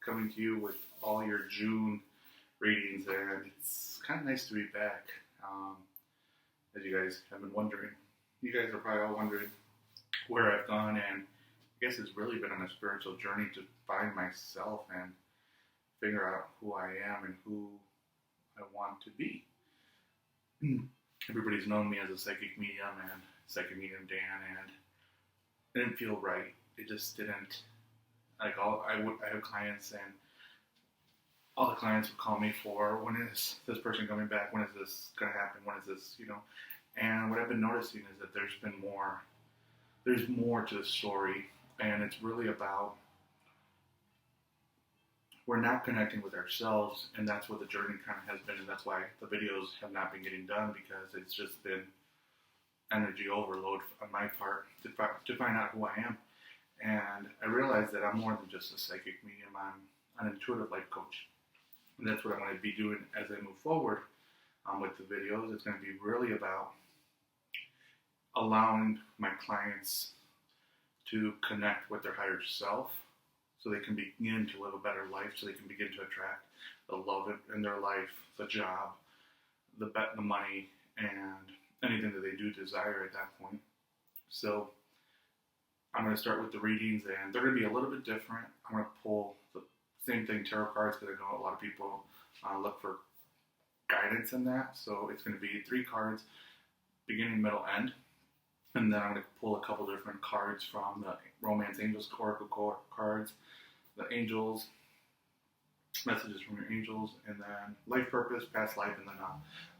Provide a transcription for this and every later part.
coming to you with all your June readings, and it's kind of nice to be back. As you guys have been wondering, you guys are probably all wondering where I've gone, and I guess it's really been on a spiritual journey to find myself and figure out who I am and who I want to be. Everybody's known me as a psychic medium and psychic medium Dan, and it didn't feel right. It just didn't. Like I have clients, and all the clients would call me for, when is this person coming back? When is this going to happen? When is this, And what I've been noticing is that there's more to the story, and it's really about we're not connecting with ourselves, and that's what the journey kind of has been, and that's why the videos have not been getting done, because it's just been energy overload on my part to find out who I am. And I realized that I'm more than just a psychic medium. I'm an intuitive life coach. And that's what I'm going to be doing as I move forward with the videos. It's going to be really about allowing my clients to connect with their higher self so they can begin to live a better life, so they can begin to attract the love in their life, the job, the money, and anything that they do desire at that point. So I'm going to start with the readings, and they're going to be a little bit different. I'm going to pull the same thing, tarot cards, because I know a lot of people look for guidance in that. So it's going to be 3 cards, beginning, middle, end. And then I'm going to pull a couple different cards from the Romance Angels Oracle cards, the Angels, messages from your angels, and then life purpose, past life, and then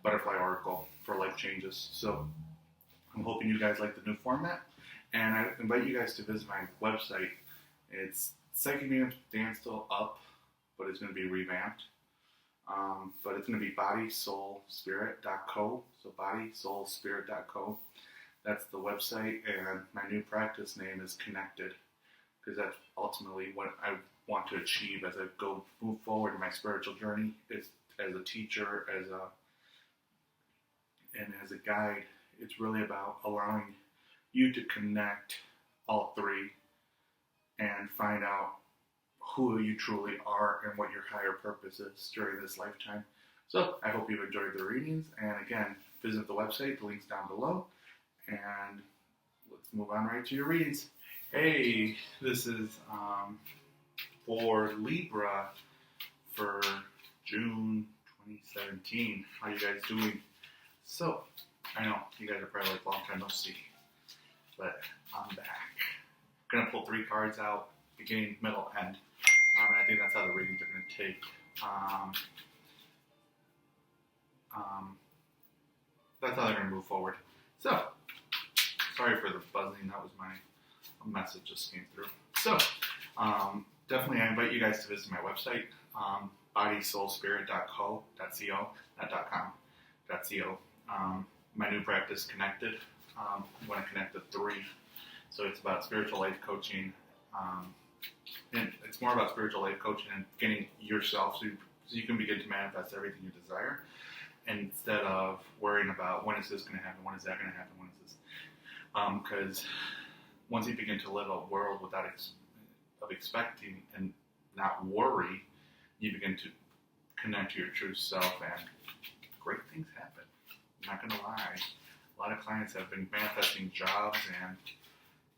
Butterfly Oracle for life changes. So I'm hoping you guys like the new format. And I invite you guys to visit my website. It's Psychic Medium Dan still up, but it's going to be revamped. But it's going to be bodysoulspirit.co. So bodysoulspirit.co. That's the website, and my new practice name is Connected, because that's ultimately what I want to achieve as I move forward in my spiritual journey. Is as a teacher, and as a guide. It's really about allowing you to connect all 3 and find out who you truly are and what your higher purpose is during this lifetime. So I hope you've enjoyed the readings, and again, visit the website, the link's down below, and let's move on right to your readings. Hey, this is for Libra for June 2017. How you guys doing? So, I know, you guys are probably like, long time no see, but I'm back. I'm going to pull 3 cards out, beginning, middle, end. And I think that's how the readings are going to take. That's how they're going to move forward. So, sorry for the buzzing. That was my message just came through. So, definitely I invite you guys to visit my website, bodysoulspirit.co, not .com. My new practice, Connected. I want to connect the 3. So it's about spiritual life coaching. And it's more about spiritual life coaching and getting yourself so you can begin to manifest everything you desire, instead of worrying about when is this going to happen, when is that going to happen, when is this. Because once you begin to live a world without of expecting and not worry, you begin to connect to your true self, and great things happen. I'm not going to lie. A lot of clients have been manifesting jobs, and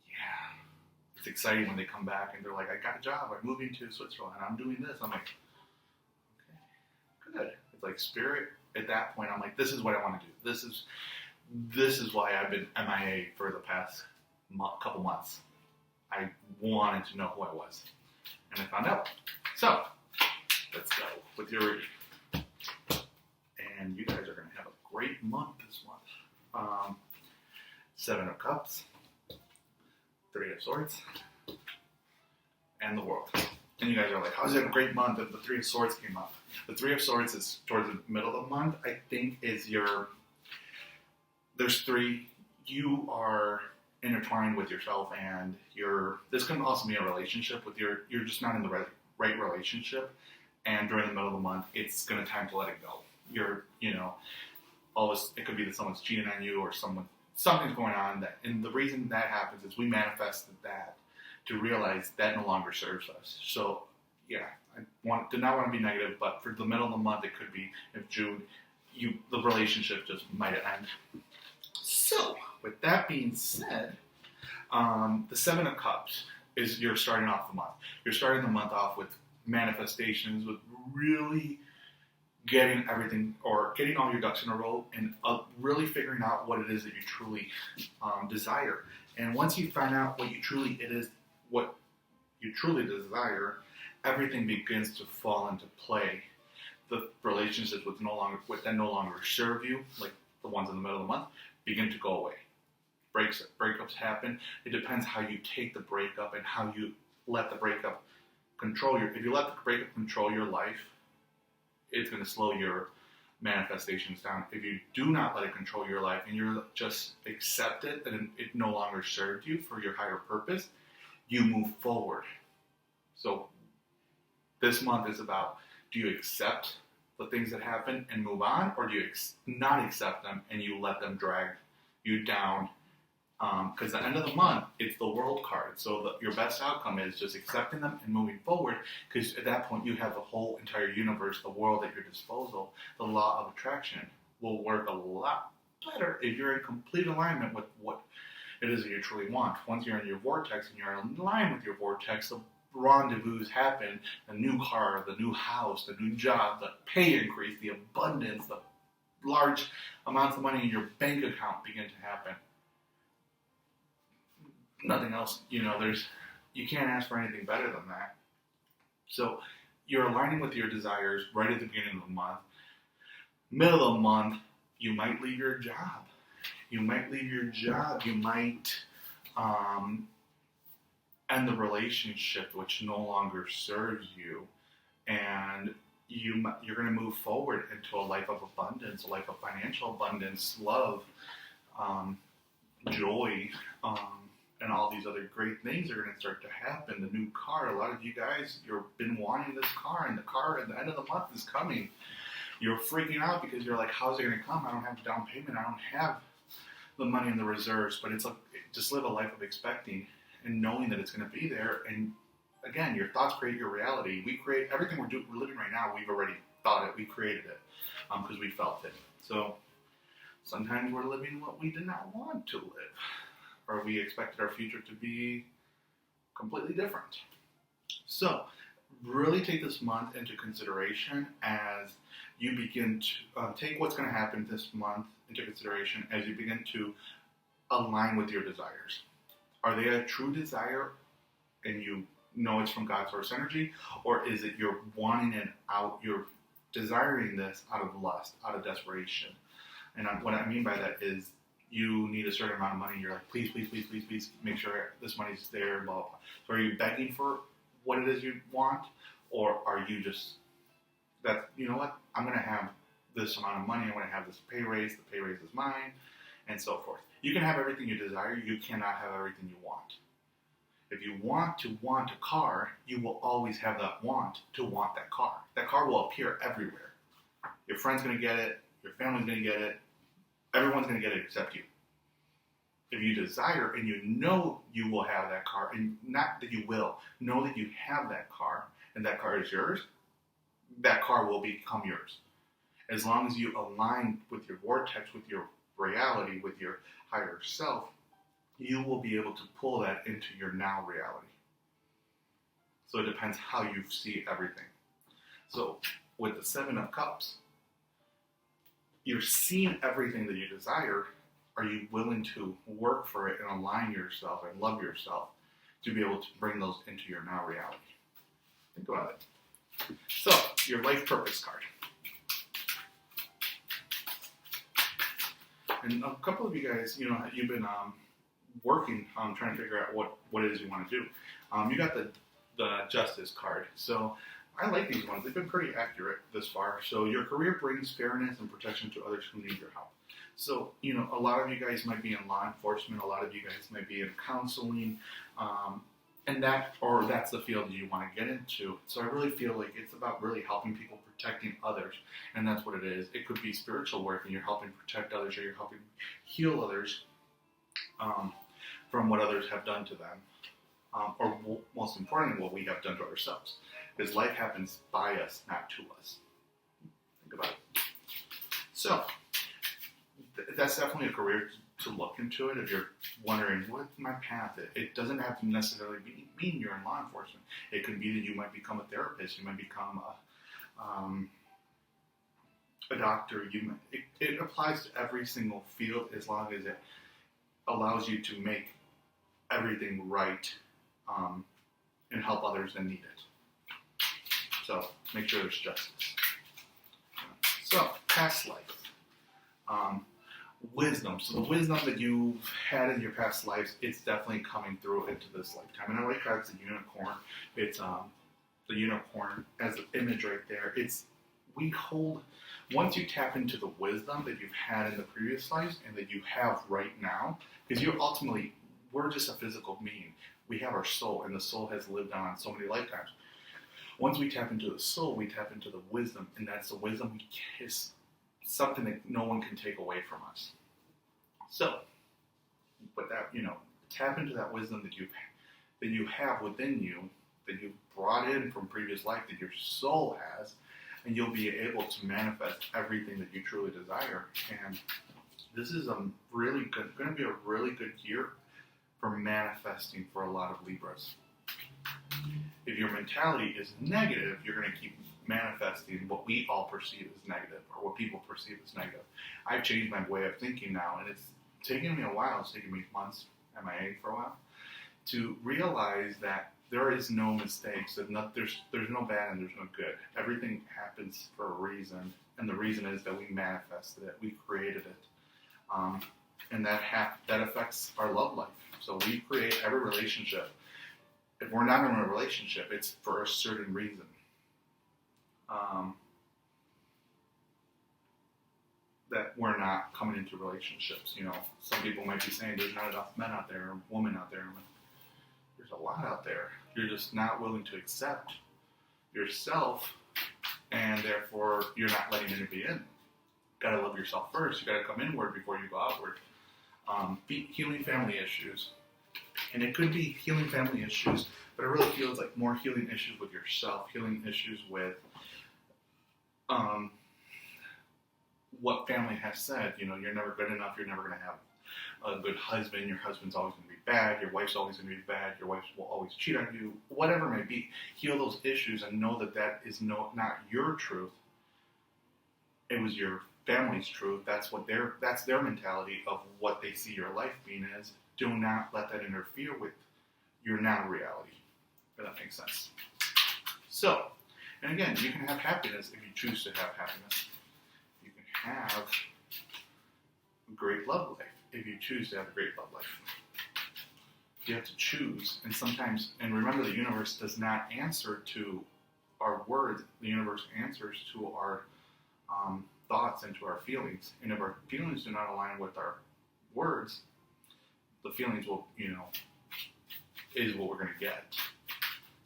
yeah, it's exciting when they come back and they're like, I got a job, I'm moving to Switzerland, I'm doing this. I'm like, okay, good. It's like spirit. At that point, I'm like, this is what I want to do. This is why I've been MIA for the past couple months. I wanted to know who I was, and I found out. So, let's go with your reading. And you guys are going to have a great month this month. 7 of Cups, 3 of Swords, and the World. And you guys are like, how is it a great month if the 3 of Swords came up? The 3 of Swords is towards the middle of the month, I think, there's 3, you are intertwined with yourself, and this can also be a relationship with you're just not in the right relationship, and during the middle of the month, it's going to time to let it go. It could be that someone's cheating on you, or something's going on, and the reason that happens is we manifested that to realize that no longer serves us. So, did not want to be negative, but for the middle of the month, it could be if June, the relationship just might end. So, with that being said, the Seven of Cups is you're starting off the month. You're starting the month off with manifestations, with really getting everything, or getting all your ducks in a row, and really figuring out what it is that you truly desire. And once you find out what you truly desire, everything begins to fall into play. The relationships that no longer serve you, like the ones in the middle of the month, begin to go away. Breakups happen. It depends how you take the breakup and how you let the breakup control if you let the breakup control your life, it's going to slow your manifestations down. If you do not let it control your life and you just accept it and it no longer served you for your higher purpose, you move forward. So this month is about, do you accept the things that happen and move on, or do you not accept them and you let them drag you down? Because the end of the month, it's the World card. So your best outcome is just accepting them and moving forward, because at that point you have the whole entire universe, the world at your disposal. The law of attraction will work a lot better if you're in complete alignment with what it is that you truly want. Once you're in your vortex and you're in line with your vortex, the rendezvous happen, the new car, the new house, the new job, the pay increase, the abundance, the large amounts of money in your bank account begin to happen. Nothing else, you can't ask for anything better than that. So you're aligning with your desires right at the beginning of the month. Middle of the month, you might leave your job. You might end the relationship which no longer serves you, and you're going to move forward into a life of abundance, a life of financial abundance, love, joy, and all these other great things are going to start to happen. The new car, a lot of you guys, you've been wanting this car, and the car at the end of the month is coming. You're freaking out because you're like, how's it going to come? I don't have a down payment. I don't have the money in the reserves. But it's like, just live a life of expecting and knowing that it's going to be there. And again, your thoughts create your reality. We create everything we're living right now. We've already thought it. We created it because we felt it. So sometimes we're living what we did not want to live, or we expected our future to be completely different. So really take this month into consideration as you begin to take what's going to happen this month into consideration as you begin to align with your desires. Are they a true desire and you know it's from God's source energy, or is it you're wanting it out, you're desiring this out of lust, out of desperation? And what I mean by that is you need a certain amount of money. You're like, please, please, please, please, please, make sure this money's there, blah, blah, blah. So are you begging for what it is you want? Or are you just, you know what, I'm going to have this amount of money, I'm going to have this pay raise, the pay raise is mine, and so forth. You can have everything you desire, you cannot have everything you want. If you want a car, you will always have that want to want that car. That car will appear everywhere. Your friend's going to get it, your family's going to get it, everyone's going to get it except you. If you desire and you know you will have that car, and not that you will, know that you have that car, and that car is yours, that car will become yours. As long as you align with your vortex, with your reality, with your higher self, you will be able to pull that into your now reality. So it depends how you see everything. So with the Seven of Cups, you're seeing everything that you desire. Are you willing to work for it and align yourself and love yourself to be able to bring those into your now reality? Think about it. So, your life purpose card. And a couple of you guys, you've been working on trying to figure out what it is you want to do. You got the Justice card. So I like these ones. They've been pretty accurate this far. So your career brings fairness and protection to others who need your help. So, a lot of you guys might be in law enforcement. A lot of you guys might be in counseling. And that's the field that you want to get into. So I really feel like it's about really helping people, protecting others. And that's what it is. It could be spiritual work and you're helping protect others, or you're helping heal others from what others have done to them. most importantly, what we have done to ourselves. Because life happens by us, not to us. Think about it. So, that's definitely a career to look into it if you're wondering, what's my path? It doesn't have to necessarily mean you're in law enforcement. It could be that you might become a therapist, you might become a doctor. It applies to every single field as long as it allows you to make everything right and help others that need it. So make sure there's justice. So past life. Wisdom. So the wisdom that you've had in your past lives, it's definitely coming through into this lifetime. And I like how it's a unicorn. It's the unicorn as an image right there. We hold, once you tap into the wisdom that you've had in the previous lives and that you have right now, because we're just a physical being. We have our soul, and the soul has lived on so many lifetimes. Once we tap into the soul, we tap into the wisdom, and that's the wisdom we kiss. Something that no one can take away from us. So, but that, tap into that wisdom that you have within you, that you brought in from previous life, that your soul has, and you'll be able to manifest everything that you truly desire. And this is going to be a really good year for manifesting for a lot of Libras. If your mentality is negative, you're going to keep manifesting what we all perceive as negative, or what people perceive as negative. I've changed my way of thinking now, and it's taken me a while. It's taken me months, MIA for a while, to realize that there is no mistakes. There's no bad and there's no good. Everything happens for a reason, and the reason is that we manifested it, we created it, and that affects our love life. So we create every relationship. If we're not in a relationship, it's for a certain reason. That we're not coming into relationships. Some people might be saying there's not enough men out there or women out there. There's a lot out there. You're just not willing to accept yourself, and therefore you're not letting anybody in. You gotta love yourself first. You gotta come inward before you go outward. Healing family issues. And it could be healing family issues, but it really feels like more healing issues with yourself, healing issues with what family has said. You're never good enough, you're never going to have a good husband, your husband's always going to be bad, your wife's always going to be bad, your wife will always cheat on you, whatever it may be. Heal those issues and know that is not your truth. It was your family's truth. That's their mentality of what they see your life being as. Do not let that interfere with your now reality, if that makes sense. So, and again, you can have happiness if you choose to have happiness. You can have a great love life if you choose to have a great love life. You have to choose, and remember, the universe does not answer to our words. The universe answers to our thoughts and to our feelings. And if our feelings do not align with our words, the feelings will, is what we're going to get.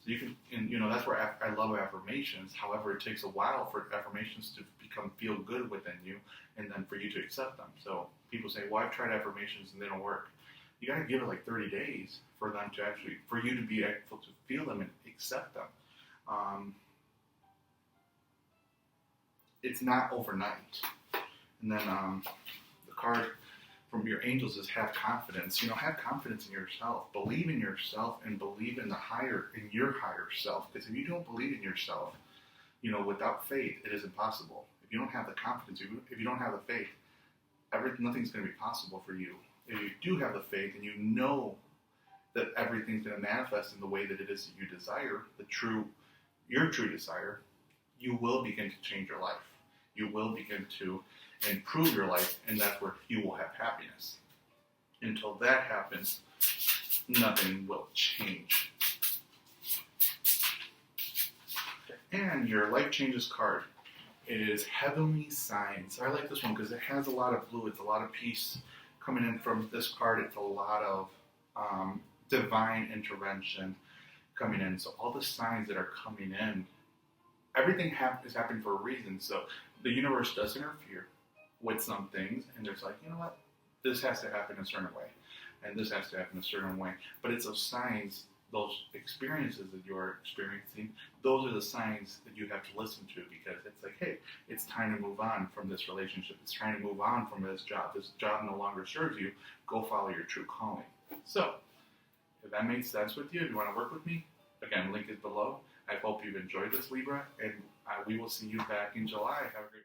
So you can, and that's where I love affirmations. However, it takes a while for affirmations to feel good within you, and then for you to accept them. So people say, well, I've tried affirmations and they don't work. You got to give it like 30 days for them to for you to be able to feel them and accept them. It's not overnight. And then the card from your angels is have confidence. Have confidence in yourself. Believe in yourself and believe in your higher self. Because if you don't believe in yourself, without faith, it is impossible. If you don't have the confidence, if you don't have the faith, nothing's going to be possible for you. If you do have the faith and you know that everything's going to manifest in the way that it is that you desire, your true desire, you will begin to change your life. You will begin to improve your life, and that's where you will have happiness. Until that happens, nothing will change. And your life changes card is Heavenly Signs. I like this one because it has a lot of fluids, a lot of peace coming in from this card. It's a lot of divine intervention coming in. So all the signs that are coming in, everything is happening for a reason. So the universe does interfere with some things, and there's like, what? This has to happen a certain way, and this has to happen a certain way. But it's those signs those experiences that you're experiencing, those are the signs that you have to listen to, because it's like, hey, it's time to move on from this relationship. It's time to move on from this job. This job no longer serves you. Go follow your true calling. So, if that made sense with you, if you want to work with me, again, link is below. I hope you've enjoyed this, Libra, and we will see you back in July. Have a great